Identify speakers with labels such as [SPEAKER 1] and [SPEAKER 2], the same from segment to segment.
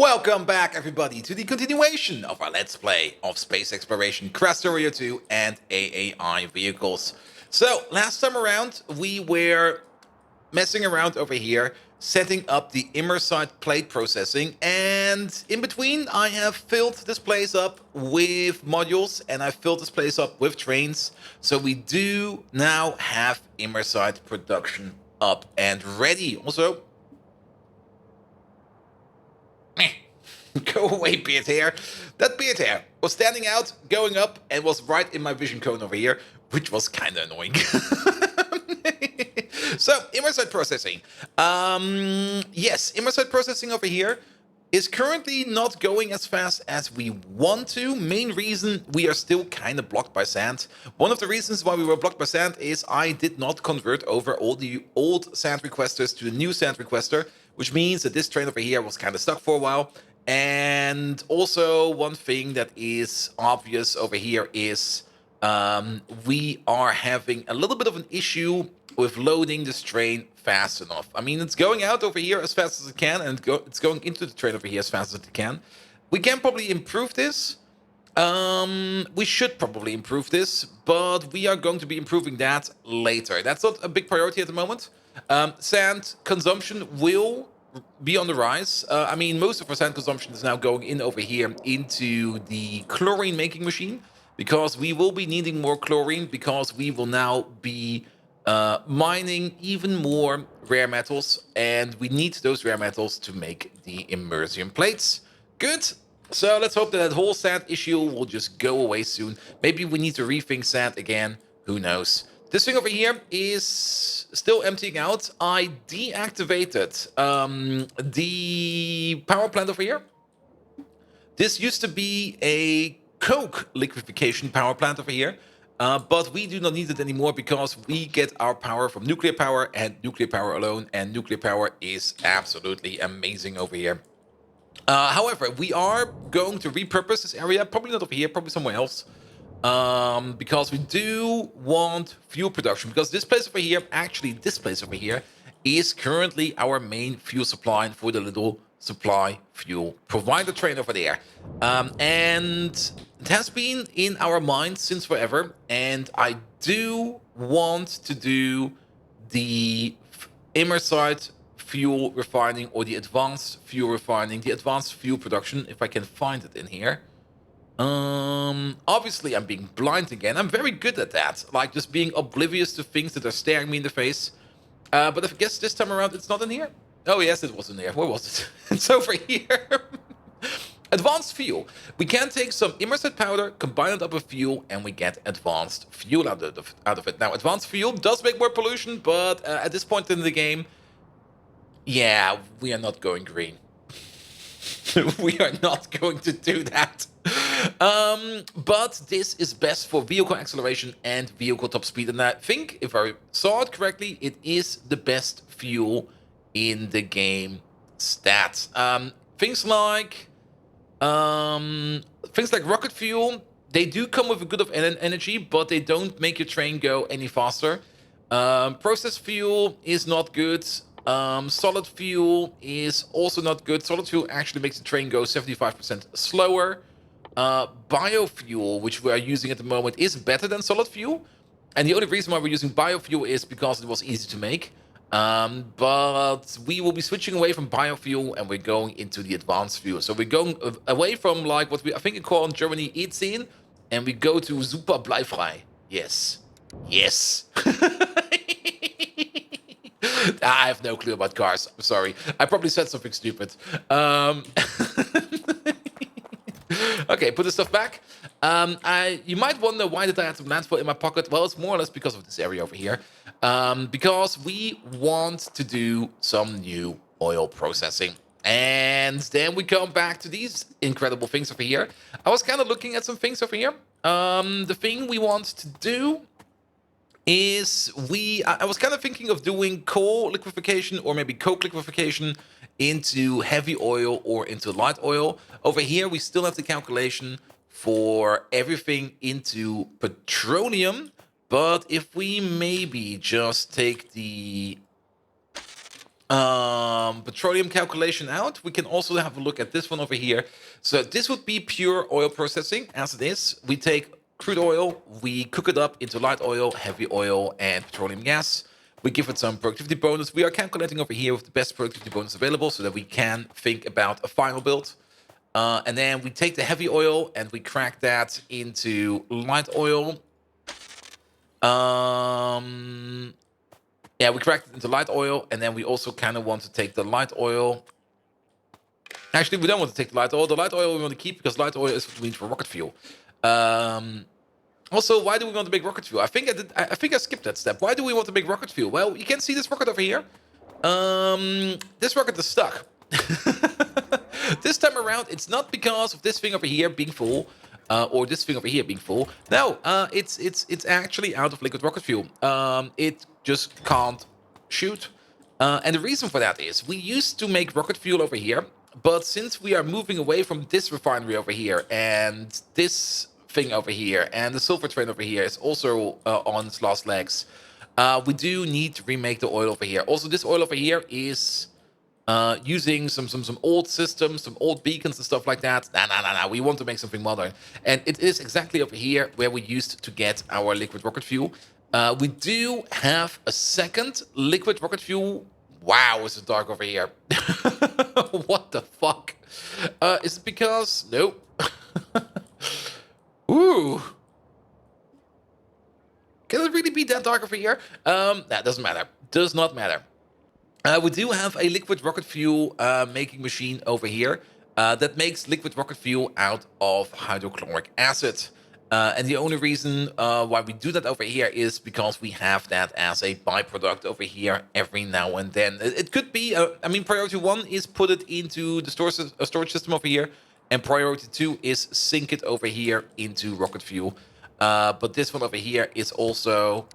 [SPEAKER 1] Welcome back, everybody, to the continuation of our Let's Play of Space Exploration, Krastorio 2 and AAI vehicles. So, last time around, we were messing around over here, setting up the immersite plate processing, and in between, I have filled this place up with modules, and I filled this place up with trains, so we do now have immersite production up and ready. Also, go away, beard hair. That beard hair was standing out, going up, and was right in my vision cone over here, which was kind of annoying. So, immersite processing. Yes, immersite processing over here is currently not going as fast as we want to. Main reason, we are still kind of blocked by sand. One of the reasons why we were blocked by sand is I did not convert over all the old sand requesters to the new sand requester, which means that this train over here was kind of stuck for a while. And also, one thing that is obvious over here is we are having a little bit of an issue with loading this train fast enough. I mean, it's going out over here as fast as it can, and it's going into the train over here as fast as it can. We can probably improve this. We should probably improve this, but we are going to be improving that later. That's not a big priority at the moment. Sand consumption will be on the rise. I mean, most of our sand consumption is now going in over here into the chlorine making machine, because we will be needing more chlorine, because we will now be mining even more rare metals, and we need those rare metals to make the immersion plates. Good. So let's hope that whole sand issue will just go away soon. Maybe we need to rethink sand again. Who knows? This thing over here is still emptying out. I deactivated the power plant over here. This used to be a coke liquefaction power plant over here, but we do not need it anymore because we get our power from nuclear power and nuclear power alone, and nuclear power is absolutely amazing over here. However, we are going to repurpose this area, probably not over here, probably somewhere else. Because we do want fuel production, because this place over here, actually this place over here, is currently our main fuel supply for the little supply fuel provider train over there. And it has been in our minds since forever, and I do want to do the immersite fuel refining, or the advanced fuel refining, the advanced fuel production, if I can find it in here. Obviously I'm being blind again. I'm very good at that, like just being oblivious to things that are staring me in the face. But I guess this time around it's not in here. Oh yes, it was in there. Where was it? It's over here. Advanced fuel. We can take some immersite powder, combine it up with fuel, and we get advanced fuel out of it. Now, advanced fuel does make more pollution, but at this point in the game, yeah, we are not going green. We are not going to do that. But this is best for vehicle acceleration and vehicle top speed. And I think, if I saw it correctly, it is the best fuel in the game stats. Things like rocket fuel, they do come with a good of energy, but they don't make your train go any faster. Process fuel is not good. Solid fuel is also not good. Solid fuel actually makes the train go 75% slower. Biofuel, which we are using at the moment, is better than solid fuel. And the only reason why we're using biofuel is because it was easy to make. But we will be switching away from biofuel, and we're going into the advanced fuel. So we're going away from like what I think we call in Germany E10, and we go to super bleifrei. Yes. Yes. I have no clue about cars. I'm sorry. I probably said something stupid. Okay, put the stuff back. You might wonder, why did I have some landfill in my pocket? Well, it's more or less because of this area over here. Because we want to do some new oil processing. And then we come back to these incredible things over here. I was kind of looking at some things over here. The thing we want to do is I was kind of thinking of doing coal liquefaction, or maybe coke liquefaction, into heavy oil or into light oil. Over here, we still have the calculation for everything into petroleum. But if we maybe just take the petroleum calculation out, we can also have a look at this one over here. So this would be pure oil processing as it is. We take crude oil, we cook it up into light oil, heavy oil, and petroleum gas. We give it some productivity bonus. We are calculating over here with the best productivity bonus available so that we can think about a final build. And then we take the heavy oil and we crack that into light oil. Yeah, we cracked it into light oil, and then we also kind of want to take the light oil. Actually, we don't want to take the light oil. The light oil we want to keep because light oil is what we need for rocket fuel. Also, why do we want to make rocket fuel? I think I skipped that step. Why do we want to make rocket fuel? Well, you can see this rocket over here. This rocket is stuck. This time around, it's not because of this thing over here being full. Or this thing over here being full. No, it's actually out of liquid rocket fuel. It just can't shoot. And the reason for that is we used to make rocket fuel over here, but since we are moving away from this refinery over here and this thing over here and the silver train over here is also on its last legs, we do need to remake the oil over here. Also, this oil over here is using some old systems, some old beacons and stuff like that. Nah. We want to make something modern. And it is exactly over here where we used to get our liquid rocket fuel. We do have a second liquid rocket fuel. Wow, is it dark over here? What the fuck? Is it because... Nope. Ooh. Can it really be that dark over here? That doesn't matter. Does not matter. We do have a liquid rocket fuel making machine over here that makes liquid rocket fuel out of hydrochloric acid. And the only reason why we do that over here is because we have that as a byproduct over here every now and then. It could be, I mean, priority 1 is put it into the storage system over here, and priority 2 is sink it over here into rocket fuel. But this one over here is also,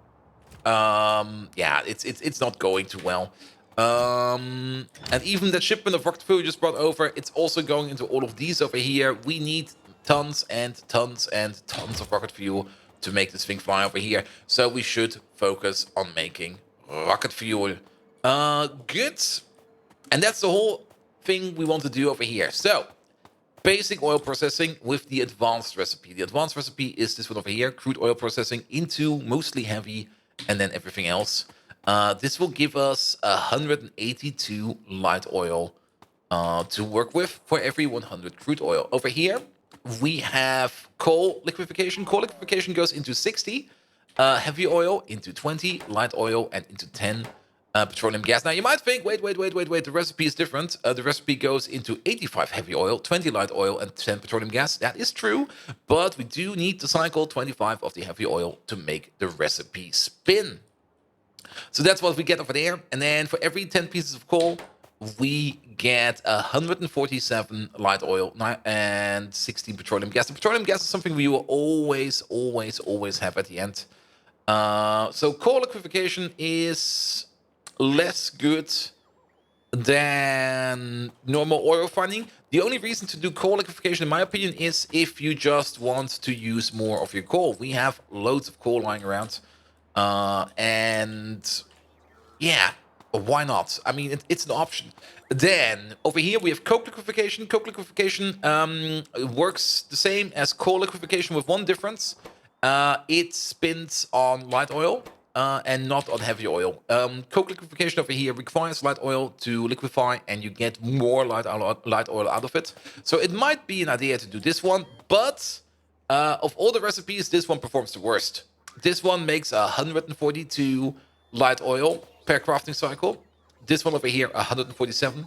[SPEAKER 1] yeah, it's not going too well. And even that shipment of rocket fuel you just brought over, it's also going into all of these over here. We need tons and tons and tons of rocket fuel to make this thing fly over here. So we should focus on making rocket fuel. Good. And that's the whole thing we want to do over here. So, basic oil processing with the advanced recipe. The advanced recipe is this one over here. Crude oil processing into mostly heavy and then everything else. This will give us 182 light oil to work with for every 100 crude oil. Over here, we have coal liquefaction. Coal liquefaction goes into 60, heavy oil into 20, light oil, and into 10 petroleum gas. Now, you might think, wait, the recipe is different. The recipe goes into 85 heavy oil, 20 light oil, and 10 petroleum gas. That is true, but we do need to cycle 25 of the heavy oil to make the recipe spin. So that's what we get over there. And then for every 10 pieces of coal, we get 147 light oil and 16 petroleum gas. The petroleum gas is something we will always have at the end. So coal liquefaction is less good than normal oil refining. The only reason to do coal liquefaction, in my opinion, is if you just want to use more of your coal. We have loads of coal lying around. And yeah, why not? I mean, it's an option. Then over here we have coke liquefaction. Coke liquefaction works the same as coal liquefaction with one difference. It spins on light oil and not on heavy oil. Coke liquefaction over here requires light oil to liquefy, and you get more light oil out of it. So it might be an idea to do this one, but of all the recipes, this one performs the worst. This one makes 142 light oil per crafting cycle. This one over here, 147.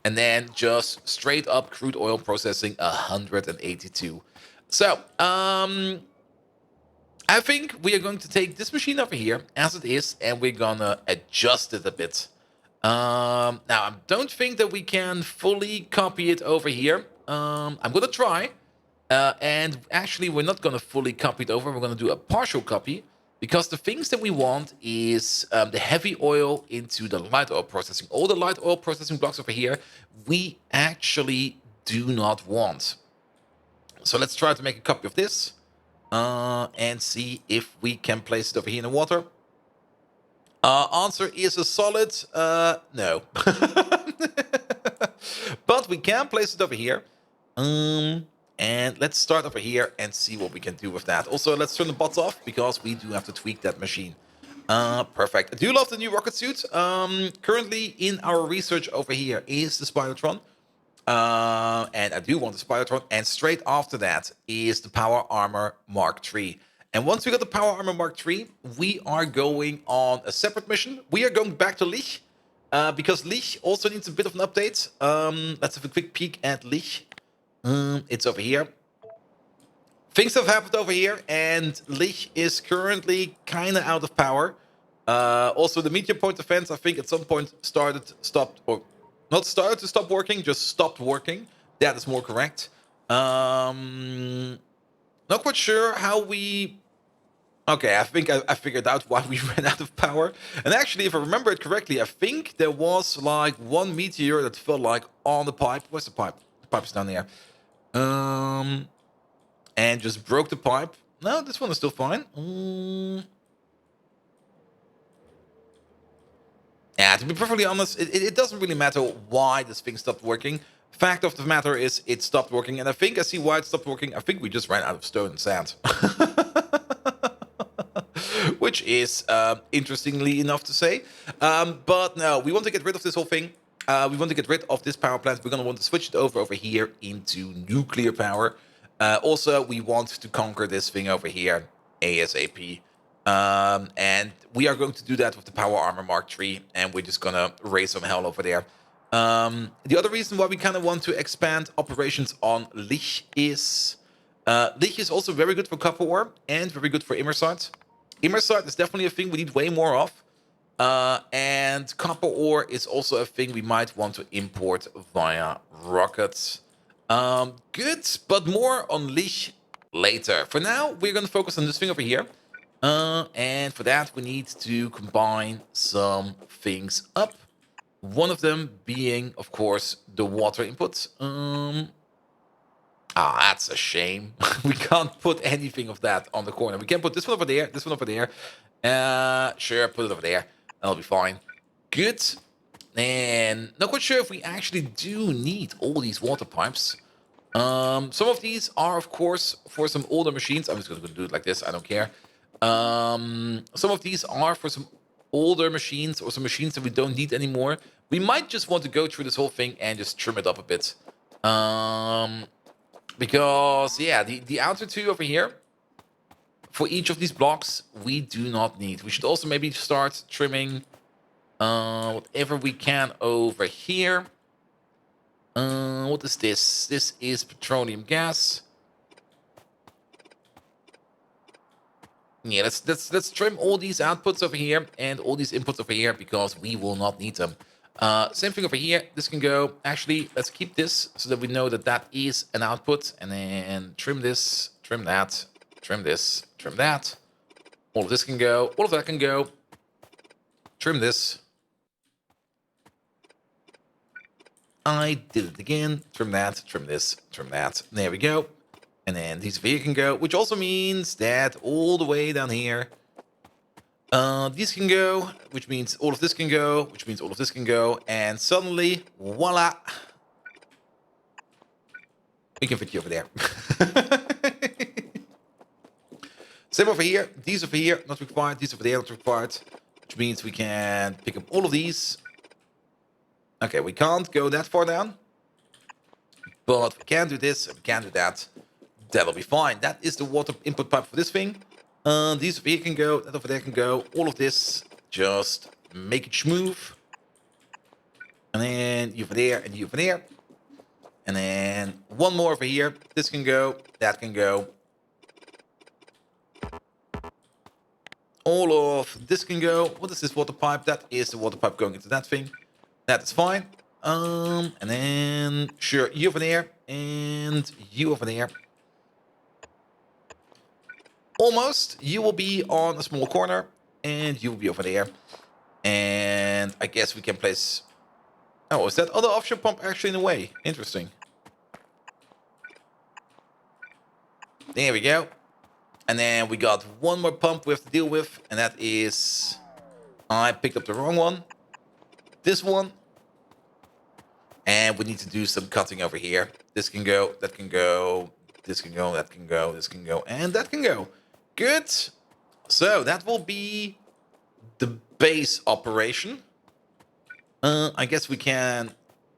[SPEAKER 1] And then just straight up crude oil processing, 182. So, I think we are going to take this machine over here as it is, and we're gonna adjust it a bit. Now, I don't think that we can fully copy it over here. I'm gonna try. And actually, we're not going to fully copy it over. We're going to do a partial copy because the things that we want is the heavy oil into the light oil processing. All the light oil processing blocks over here, we actually do not want. So let's try to make a copy of this and see if we can place it over here in the water. Answer is a solid no. But we can place it over here. And let's start over here and see what we can do with that. Also, let's turn the bots off because we do have to tweak that machine. Perfect. I do love the new rocket suit. Currently in our research over here is the Spirotron. And I do want the Spirotron. And straight after that is the Power Armor Mark III. And once we got the Power Armor Mark III, we are going on a separate mission. We are going back to Lich. Because Lich also needs a bit of an update. Let's have a quick peek at Lich. It's over here. Things have happened over here, and Lich is currently kind of out of power. Also, the meteor point defense, I think, at some point stopped, or not started to stop working, just stopped working. That is more correct. Not quite sure how we. Okay, I think I figured out why we ran out of power. And actually, if I remember it correctly, I think there was like one meteor that fell like on the pipe. Where's the pipe? The pipe is down there. And just broke the pipe. No, this one is still fine. Yeah, to be perfectly honest, it doesn't really matter why this thing stopped working. Fact of the matter is, it stopped working, and I think I see why it stopped working. I think we just ran out of stone and sand. Which is interestingly enough to say. But no, we want to get rid of this whole thing. We want to get rid of this power plant. We're going to want to switch it over here into nuclear power. Also, we want to conquer this thing over here ASAP. And we are going to do that with the Power Armor Mark III, and we're just going to raise some hell over there. The other reason why we kind of want to expand operations on Lich is... Lich is also very good for copper ore and very good for Immersite. Immersite is definitely a thing we need way more of. And copper ore is also a thing we might want to import via rockets. Good, but more on Lich later. For now, we're going to focus on this thing over here. And for that, we need to combine some things up. One of them being, of course, the water input. That's a shame. We can't put anything of that on the corner. We can put this one over there, this one over there. Sure, put it over there. That'll be fine. Good. And not quite sure if we actually do need all these water pipes. Some of these are, of course, for some older machines. I'm just going to do it like this. I don't care. Some of these are for some older machines or some machines that we don't need anymore. We might just want to go through this whole thing and just trim it up a bit. Because, yeah, the outer two over here, for each of these blocks, we do not need. We should also maybe start trimming whatever we can over here. What is this? This is petroleum gas. Yeah, let's trim all these outputs over here and all these inputs over here because we will not need them. Same thing over here. This can go. Actually, let's keep this so that we know that that is an output. And then trim this, trim that, trim this, trim that. All of this can go. All of that can go. Trim this. I did it again. Trim that, trim this, trim that. There we go. And then these over here can go, which also means that all the way down here, these can go, which means all of this can go, which means all of this can go, and suddenly, voila, we can fit you over there. Same over here, these over here, not required, these over there, not required, which means we can pick up all of these. Okay, we can't go that far down, but we can do this, and we can do that. That'll be fine. That is the water input pipe for this thing. These over here can go, that over there can go. All of this, just make it smooth. And then you over there and you over there. And then one more over here. This can go, that can go. All of this can go. What is this water pipe? That is the water pipe going into that thing. That is fine. And then, sure, you over there and you over there. Almost. You will be on a small corner, and you will be over there. And I guess we can place... Oh, is that other offshore pump actually in the way? Interesting. There we go. And then we got one more pump we have to deal with, and that is I picked up the wrong one. This one. And we need to do some cutting over here. This can go, that can go, this can go, that can go, this can go, and that can go. Good. So that will be the base operation. I guess we can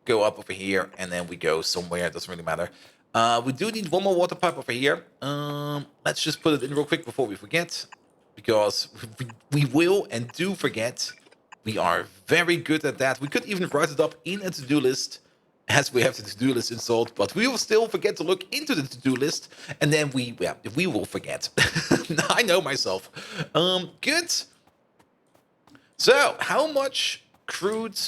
[SPEAKER 1] go up over here and then we go somewhere. It doesn't really matter. We do need one more water pipe over here. Let's just put it in real quick before we forget. Because we will and do forget. We are very good at that. We could even write it up in a to-do list as we have the to-do list installed, but we will still forget to look into the to-do list, and then we will forget. I know myself. Good. So, how much crude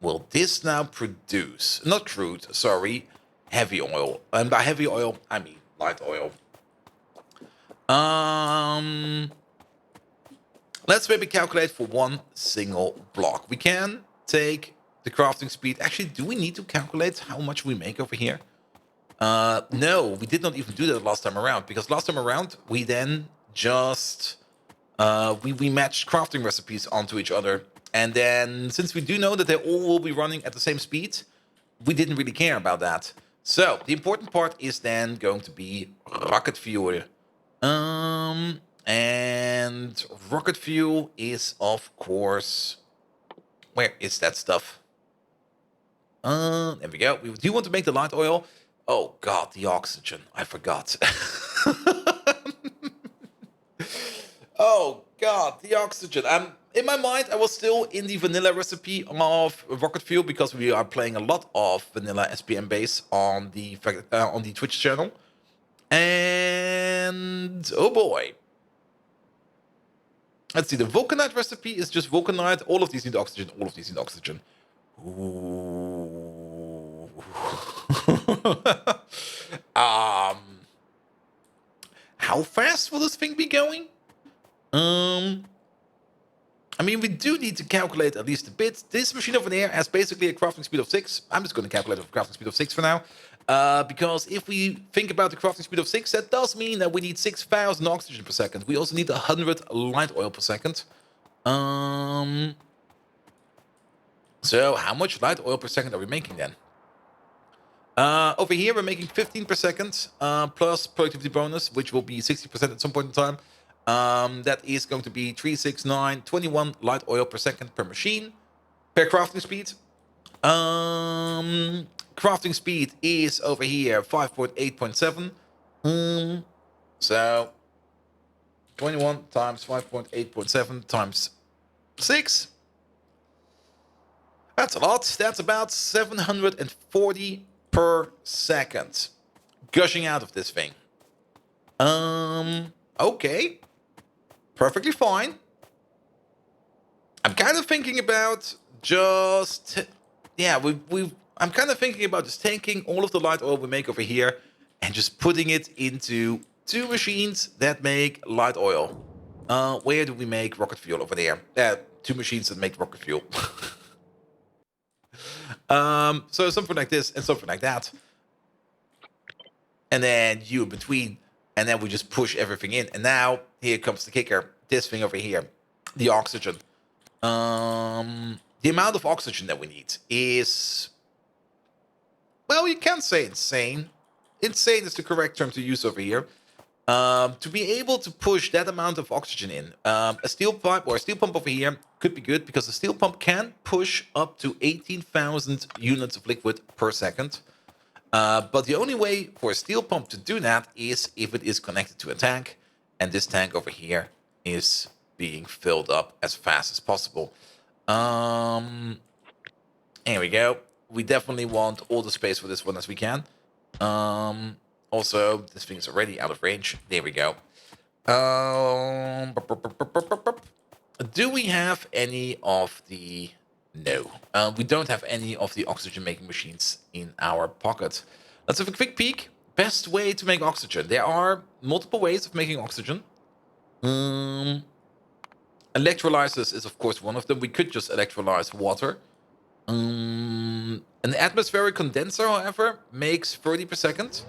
[SPEAKER 1] will this now produce? Not crude, sorry, heavy oil. And by heavy oil, I mean light oil. Let's maybe calculate for one single block. We can take the crafting speed. Actually, do we need to calculate how much we make over here? No, we did not even do that last time around, because last time around we then just we matched crafting recipes onto each other, and then since we do know that they all will be running at the same speed, we didn't really care about that. So the important part is then going to be rocket fuel. And rocket fuel is, of course, where is that stuff? There we go. We do want to make the light oil. Oh god, the oxygen. I forgot. Oh god, the oxygen. In my mind, I was still in the vanilla recipe of rocket fuel because we are playing a lot of vanilla SPM base on the Twitch channel. And oh boy. Let's see, the vulcanite recipe is just vulcanite. All of these need oxygen. All of these need oxygen. Ooh. How fast will this thing be going? I mean, we do need to calculate at least a bit. This machine over there has basically a crafting speed of 6. I'm just going to calculate a crafting speed of 6 for now. Because if we think about the crafting speed of 6, that does mean that we need 6,000 oxygen per second. We also need 100 light oil per second. So how much light oil per second are we making then? Over here, we're making 15 per second, plus productivity bonus, which will be 60% at some point in time. That is going to be 369, 21 light oil per second per machine, per crafting speed. Crafting speed is over here 5.8.7. So 21 times 5.8.7 times 6. That's a lot. That's about 740 per second gushing out of this thing. Okay. Perfectly fine. I'm kind of thinking about just... Yeah, I'm kind of thinking about just taking all of the light oil we make over here and just putting it into 2 machines that make light oil. Where do we make rocket fuel? Over there. 2 machines that make rocket fuel. So something like this and something like that. And then you in between. And then we just push everything in. And now, here comes the kicker. This thing over here. The oxygen. The amount of oxygen that we need is... Well, you can't say insane. Insane is the correct term to use over here. To be able to push that amount of oxygen in, a steel pipe or a steel pump over here could be good because the steel pump can push up to 18,000 units of liquid per second. But the only way for a steel pump to do that is if it is connected to a tank, and this tank over here is being filled up as fast as possible. Here we go. We definitely want all the space for this one as we can. Also, this thing is already out of range. There we go. Do we have any of the... No. We don't have any of the oxygen-making machines in our pocket. Let's have a quick peek. Best way to make oxygen. There are multiple ways of making oxygen. Electrolysis is, of course, one of them. We could just electrolyze water. An atmospheric condenser, however, makes 30 per second.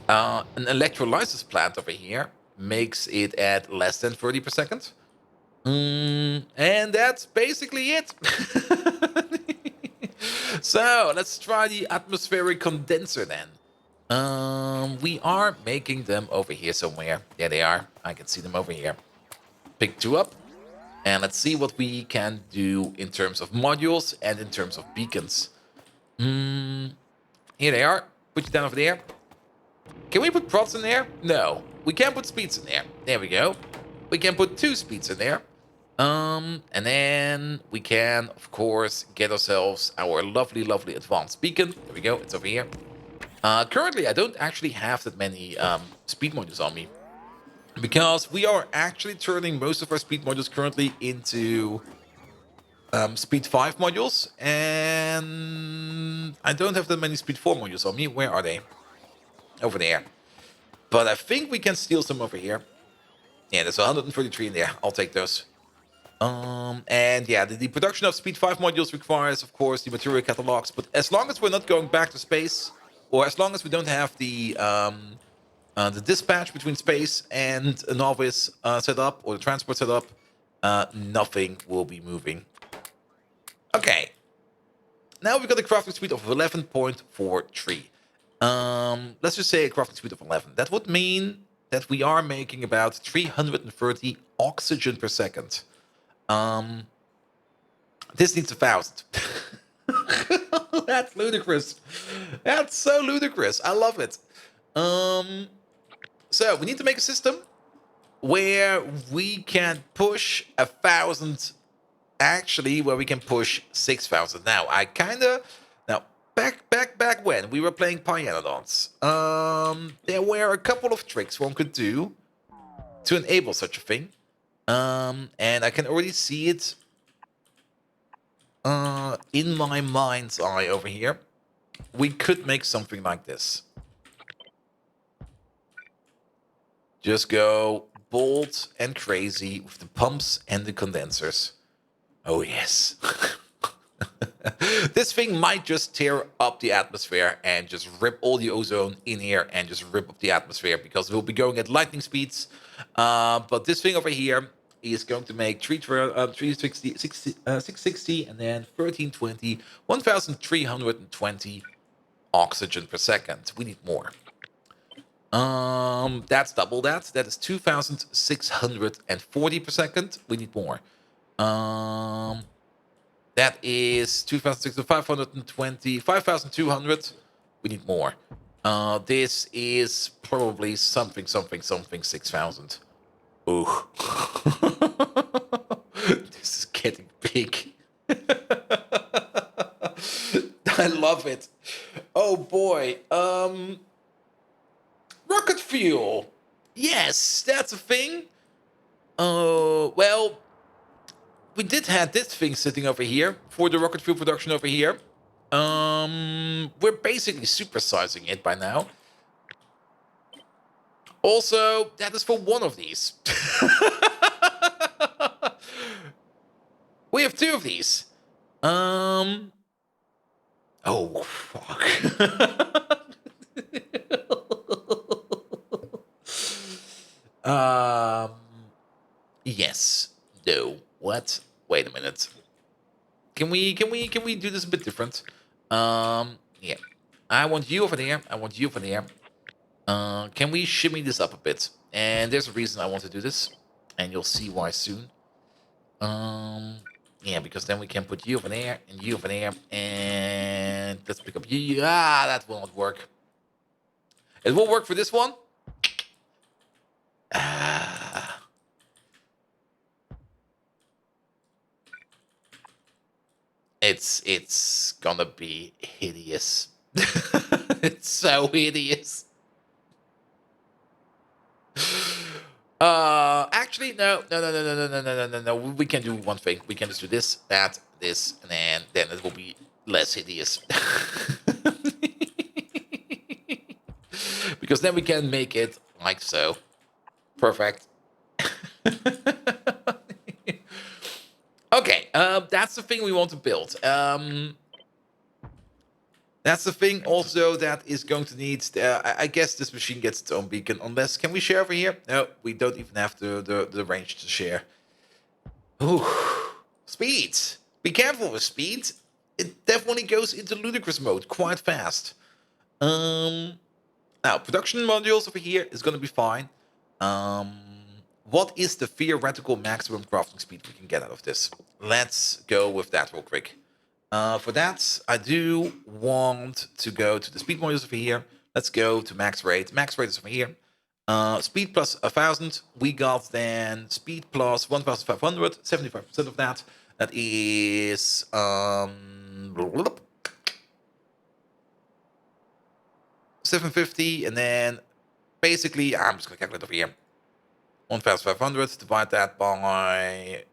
[SPEAKER 1] An electrolysis plant over here makes it at less than 30 per second. And that's basically it. So let's try the atmospheric condenser then. We are making them over here somewhere. There they are. I can see them over here. Pick 2 up. And let's see what we can do in terms of modules and in terms of beacons. Here they are. Put you down over there. Can we put prods in there? No. We can put speeds in there. There we go. We can put 2 speeds in there. And then we can, of course, get ourselves our lovely, lovely advanced beacon. There we go. It's over here. Currently, I don't actually have that many speed modules on me, because we are actually turning most of our speed modules currently into speed 5 modules, and I don't have that many speed 4 modules on me. Where are they? Over there. But I think we can steal some over here. Yeah, there's 133 in there. I'll take those. And yeah, the production of speed 5 modules requires, of course, the material catalogs. But as long as we're not going back to space, or as long as we don't have the dispatch between space and a novice set up, or the transport set up, nothing will be moving. Okay. Now we've got a crafting speed of 11.43. Let's just say a crafting speed of 11. That would mean that we are making about 330 oxygen per second. This needs 1,000. That's ludicrous. That's so ludicrous. I love it. So we need to make a system where we can push 1,000. Actually, where we can push 6,000. Now, back when we were playing Pyanodons, there were a couple of tricks one could do to enable such a thing. And I can already see it in my mind's eye over here. We could make something like this. Just go bold and crazy with the pumps and the condensers. Oh, yes. This thing might just tear up the atmosphere and just rip all the ozone in here and just rip up the atmosphere, because we'll be going at lightning speeds. But this thing over here is going to make 360, 660, and then 1320, 1,320 oxygen per second. We need more. That's double that. That is 2,640 per second. We need more. That is 2,520, 5,200. We need more. This is probably something 6,000. Ooh. This is getting big. I love it. Oh boy. Rocket fuel. Yes, that's a thing. Well, we did have this thing sitting over here for the rocket fuel production over here. We're basically supersizing it by now. Also, that is for one of these. We have 2 of these. Oh, fuck. Yes. No. What? Wait a minute. Can we do this a bit different? Yeah. I want you over there. I want you over there. Can we shimmy this up a bit? And there's a reason I want to do this, and you'll see why soon. Yeah, because then we can put you over there and you over there, and let's pick up you. Ah, that will not work. It will work for this one. It's gonna be hideous. It's so hideous. Actually, no. We can do one thing. We can just do this, that, this, and then it will be less hideous. Because then we can make it like so. Perfect. Okay, that's the thing we want to build. That's the thing also that is going to need... I guess this machine gets its own beacon. Unless... Can we share over here? No, we don't even have the range to share. Ooh, speed. Be careful with speed. It definitely goes into ludicrous mode quite fast. Now, production modules over here is going to be fine. Um, what is the theoretical maximum crafting speed we can get out of this? Let's go with that real quick. For that, I do want to go to the speed modules over here. Let's go to max rate. Max rate is over here. Speed plus 1,000. We got then speed plus 1,500. 75% of that. That is 750, and then basically, I'm just going to calculate over here. 1,500, divide that by,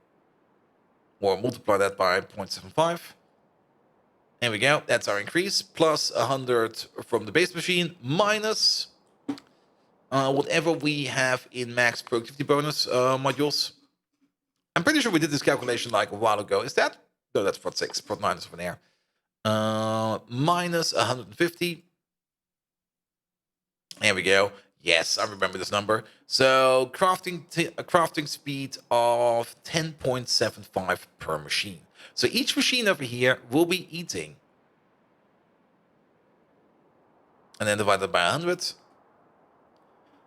[SPEAKER 1] or multiply that by 0.75. There we go. That's our increase. Plus 100 from the base machine, minus whatever we have in max productivity bonus modules. I'm pretty sure we did this calculation like a while ago. Is that? No, that's prod 6. Prod 9 is over there. Minus 150. There we go. Yes, I remember this number. So crafting speed of 10.75 per machine. So each machine over here will be eating, and then divided by 100.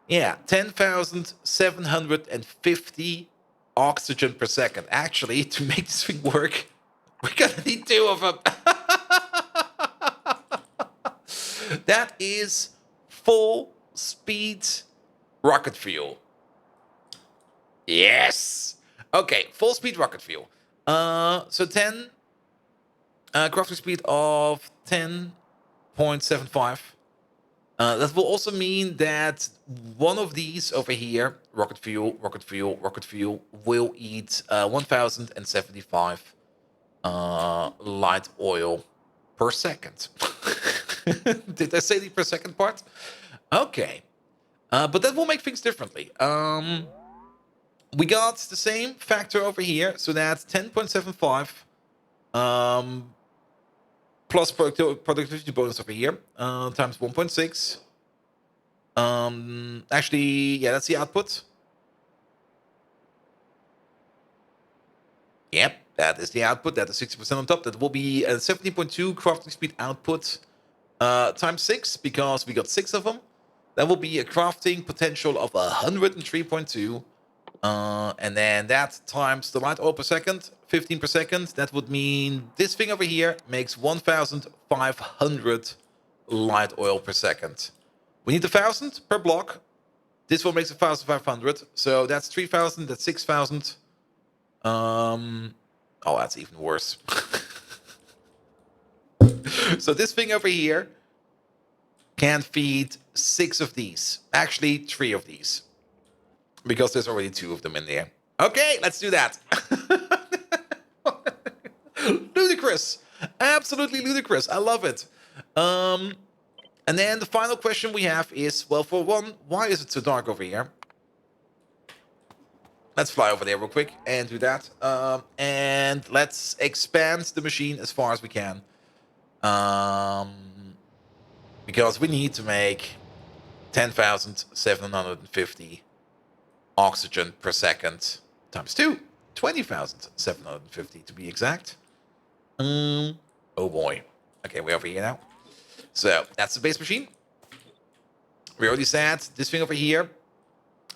[SPEAKER 1] Yeah, 10,750 oxygen per second. Actually, to make this thing work, we're gonna need 2 of them. That is full speed rocket fuel. Yes. Okay, full speed rocket fuel. So 10 crafting speed of 10.75. That will also mean that one of these over here, rocket fuel, will eat 1,075 light oil per second. Did I say the per second part? Okay. But that will make things differently. We got the same factor over here, so that's 10.75 plus productivity bonus over here, times 1.6. Actually, yeah, that's the output. Yep, that is the output. That is 60% on top. That will be a 17.2 crafting speed output times 6, because we got 6 of them. That will be a crafting potential of 103.2. And then that times the light oil per second, 15 per second. That would mean this thing over here makes 1,500 light oil per second. We need 1,000 per block. This one makes 1,500. So that's 3,000, that's 6,000. Oh, that's even worse. So this thing over here can feed 6 of these. Actually, 3 of these, because there's already 2 of them in there. Okay, let's do that. Ludicrous. Absolutely ludicrous. I love it. And then the final question we have is, well, for one, why is it so dark over here? Let's fly over there real quick and do that. And let's expand the machine as far as we can. Because we need to make 10,750 oxygen per second times 2. 20,750 to be exact. Oh boy. Okay, we're over here now. So that's the base machine. We already said this thing over here.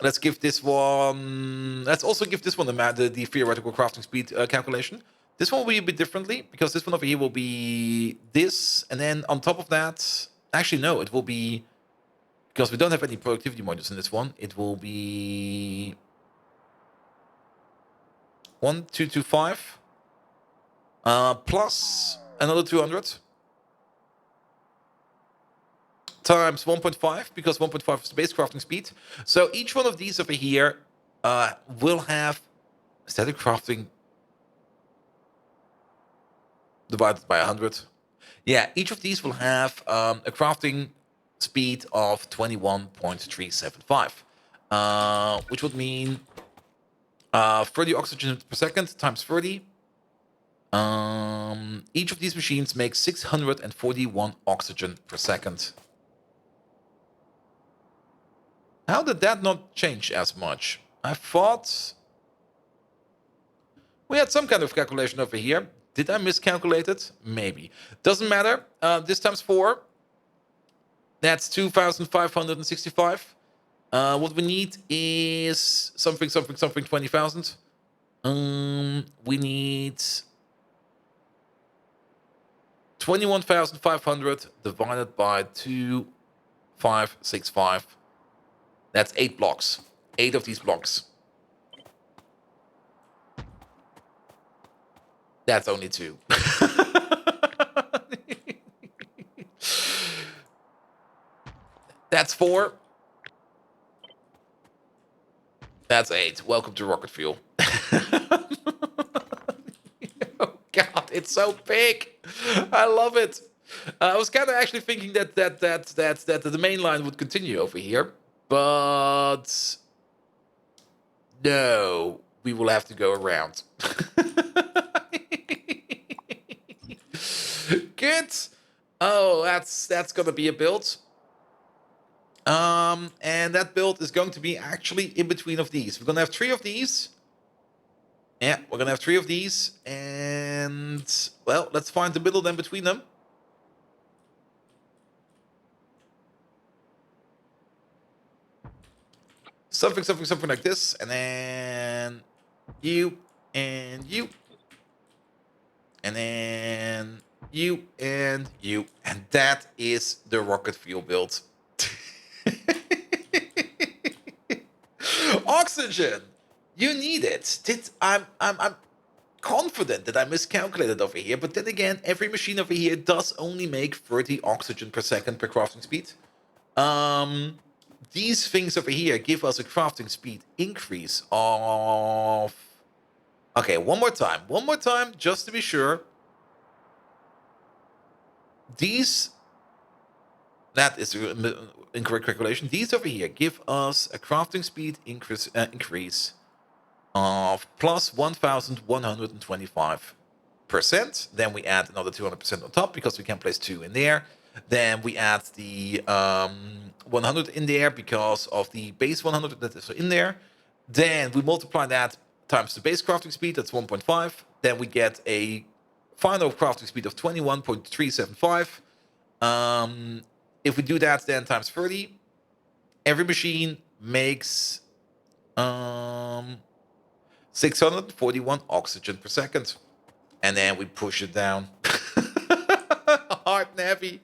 [SPEAKER 1] Let's give this one. Let's also give this one the theoretical crafting speed calculation. This one will be a bit differently, because this one over here will be this, and then on top of that, actually no, it will be, because we don't have any productivity modules in this one. It will be 1,225 plus another 200 times 1.5, because 1.5 is the base crafting speed. So each one of these over here will have static crafting divided by 100. Yeah, each of these will have a crafting speed of 21.375, which would mean 30 oxygen per second times 30. Each of these machines makes 641 oxygen per second. How did that not change as much? I thought We had some kind of calculation over here. Did I miscalculate it? Maybe. Doesn't matter. This times 4. That's 2,565. What we need is something, 20,000. We need 21,500 divided by 2,565. That's 8 blocks. 8 of these blocks. That's only 2. That's 4. That's 8. Welcome to rocket fuel. Oh god, it's so big. I love it. I was kind of actually thinking that the main line would continue over here, but no, we will have to go around. Good. Oh, that's gonna be a build. And that build is going to be actually in between of these. We're gonna have 3 of these. Yeah, we're gonna have 3 of these, and well, let's find the middle then between them. Something like this, and then you and you, and then you and you, and that is the rocket fuel build. Oxygen, you need it. I'm confident that I miscalculated over here, but then again, every machine over here does only make 30 oxygen per second per crafting speed. These things over here give us a crafting speed increase of... Okay, one more time, just to be sure. These... That is incorrect calculation. These over here give us a crafting speed increase of plus 1,125%. Then we add another 200% on top because we can place 2 in there. Then we add the 100 in there because of the base 100 that is in there. Then we multiply that times the base crafting speed, that's 1.5. Then we get a final crafting speed of 21.375. If we do that then times 30, every machine makes 641 oxygen per second. And then we push it down. Hard and heavy.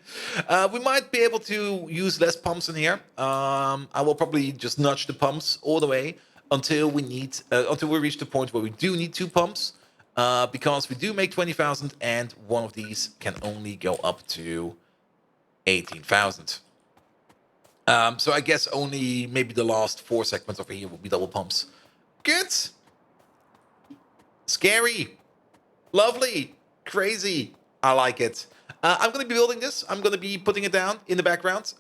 [SPEAKER 1] We might be able to use less pumps in here. I will probably just nudge the pumps all the way until we reach the point where we do need 2 pumps. Because we do make 20,000 and one of these can only go up to 18,000. So I guess only maybe the last 4 segments over here will be double pumps. Good. Scary. Lovely. Crazy. I like it. I'm going to be building this. I'm going to be putting it down in the background.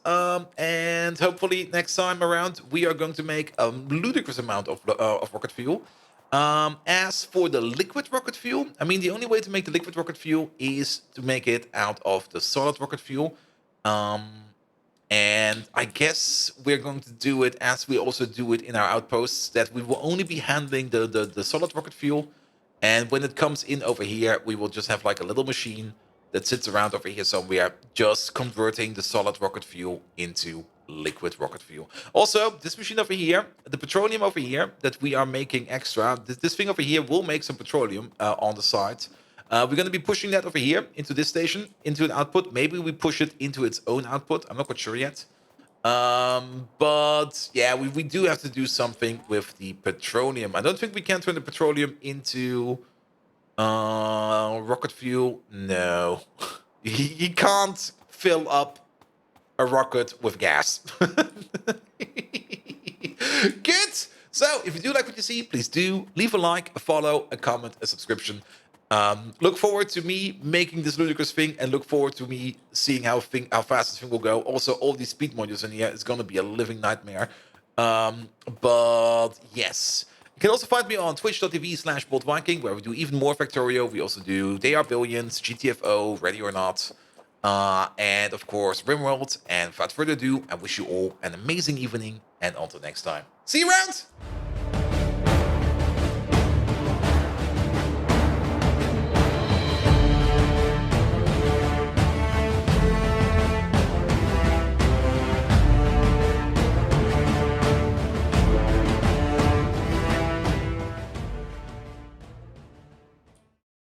[SPEAKER 1] And hopefully next time around, we are going to make a ludicrous amount of rocket fuel. As for the liquid rocket fuel, I mean, the only way to make the liquid rocket fuel is to make it out of the solid rocket fuel. And I guess we're going to do it as we also do it in our outposts, that we will only be handling the solid rocket fuel. And when it comes in over here, we will just have like a little machine that sits around over here somewhere, just converting the solid rocket fuel into liquid rocket fuel. Also, this machine over here, the petroleum over here that we are making extra, this thing over here will make some petroleum on the side. We're going to be pushing that over here into this station, into an output. Maybe we push it into its own output. I'm not quite sure yet. But yeah, we do have to do something with the petroleum. I don't think we can turn the petroleum into rocket fuel. No. You can't fill up a rocket with gas. Good. So if you do like what you see, please do leave a like, a follow, a comment, a subscription. Look forward to me making this ludicrous thing, and look forward to me seeing how fast this thing will go. Also, all these speed modules in here is going to be a living nightmare. But yes. You can also find me on twitch.tv/BoldViking, where we do even more Factorio. We also do They Are Billions, GTFO, Ready or Not, and of course RimWorld. And without further ado, I wish you all an amazing evening, and until next time. See you around!